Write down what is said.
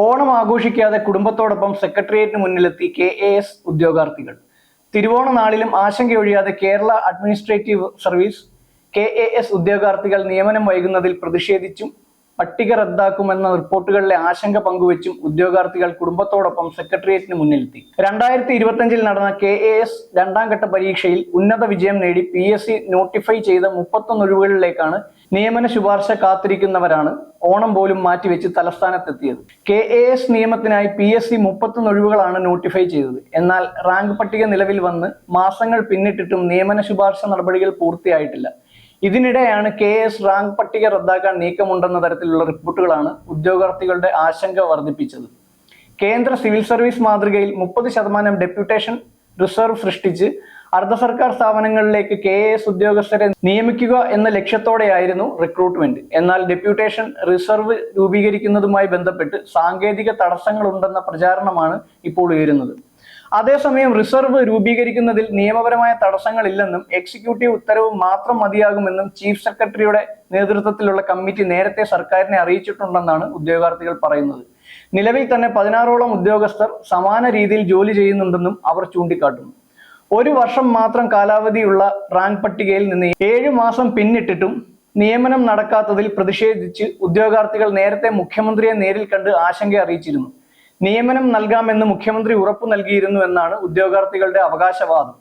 ഓണം ആഘോഷിക്കാതെ കുടുംബത്തോടൊപ്പം സെക്രട്ടേറിയറ്റിന് മുന്നിലെത്തി KAS ഉദ്യോഗാർത്ഥികൾ. തിരുവോണ നാളിലും ആശങ്കയൊഴിയാതെ കേരള അഡ്മിനിസ്ട്രേറ്റീവ് സർവീസ് KAS ഉദ്യോഗാർത്ഥികൾ നിയമനം വൈകുന്നതിൽ പ്രതിഷേധിച്ചും പട്ടിക റദ്ദാക്കുമെന്ന റിപ്പോർട്ടുകളിലെ ആശങ്ക പങ്കുവച്ചും ഉദ്യോഗാർത്ഥികൾ കുടുംബത്തോടൊപ്പം സെക്രട്ടേറിയറ്റിന് മുന്നിലെത്തി. 2025 നടന്ന KAS രണ്ടാം ഘട്ട പരീക്ഷയിൽ ഉന്നത വിജയം നേടി PSC നോട്ടിഫൈ ചെയ്ത 31 ഒഴിവുകളിലേക്കാണ് നിയമന ശുപാർശ കാത്തിരിക്കുന്നവരാണ് ഓണം പോലും മാറ്റിവെച്ച് തലസ്ഥാനത്തെത്തിയത്. KAS നിയമത്തിനായി PSC 31 ഒഴിവുകളാണ് നോട്ടിഫൈ ചെയ്തത്. എന്നാൽ റാങ്ക് പട്ടിക നിലവിൽ വന്ന് മാസങ്ങൾ പിന്നിട്ടിട്ടും നിയമന ശുപാർശ നടപടികൾ പൂർത്തിയായിട്ടില്ല. ഇതിനിടെയാണ് KAS റാങ്ക് പട്ടിക റദ്ദാക്കാൻ നീക്കമുണ്ടെന്ന തരത്തിലുള്ള റിപ്പോർട്ടുകളാണ് ഉദ്യോഗാർത്ഥികളുടെ ആശങ്ക വർദ്ധിപ്പിച്ചത്. കേന്ദ്ര സിവിൽ സർവീസ് മാതൃകയിൽ 30% ഡെപ്യൂട്ടേഷൻ റിസർവ് സൃഷ്ടിച്ച് അർദ്ധ സർക്കാർ സ്ഥാപനങ്ങളിലേക്ക് KAS ഉദ്യോഗസ്ഥരെ നിയമിക്കുക എന്ന ലക്ഷ്യത്തോടെയായിരുന്നു റിക്രൂട്ട്മെന്റ്. എന്നാൽ ഡെപ്യൂട്ടേഷൻ റിസർവ് രൂപീകരിക്കുന്നതുമായി ബന്ധപ്പെട്ട് സാങ്കേതിക തടസ്സങ്ങളുണ്ടെന്ന പ്രചാരണമാണ് ഇപ്പോൾ ഉയരുന്നത്. അതേസമയം റിസർവ് രൂപീകരിക്കുന്നതിൽ നിയമപരമായ തടസ്സങ്ങളില്ലെന്നും എക്സിക്യൂട്ടീവ് ഉത്തരവ് മാത്രം മതിയാകുമെന്നും ചീഫ് സെക്രട്ടറിയുടെ നേതൃത്വത്തിലുള്ള കമ്മിറ്റി നേരത്തെ സർക്കാരിനെ അറിയിച്ചിട്ടുണ്ടെന്നാണ് ഉദ്യോഗാർത്ഥികൾ പറയുന്നത്. നിലവിൽ തന്നെ 16ഓളം ഉദ്യോഗസ്ഥർ സമാന രീതിയിൽ ജോലി ചെയ്യുന്നുണ്ടെന്നും അവർ ചൂണ്ടിക്കാട്ടുന്നു. 1 വർഷം മാത്രം കാലാവധിയുള്ള റാങ്ക് പട്ടികയിൽ നിന്ന് 7 മാസം പിന്നിട്ടിട്ടും നിയമനം നടക്കാത്തതിൽ പ്രതിഷേധിച്ച് ഉദ്യോഗാർത്ഥികൾ നേരത്തെ മുഖ്യമന്ത്രിയെ നേരിൽ കണ്ട് ആശങ്ക അറിയിച്ചിരുന്നു. നിയമനം നൽകാമെന്ന് മുഖ്യമന്ത്രി ഉറപ്പു നൽകിയിരുന്നു എന്നാണ് ഉദ്യോഗാർത്ഥികളുടെ അവകാശവാദം.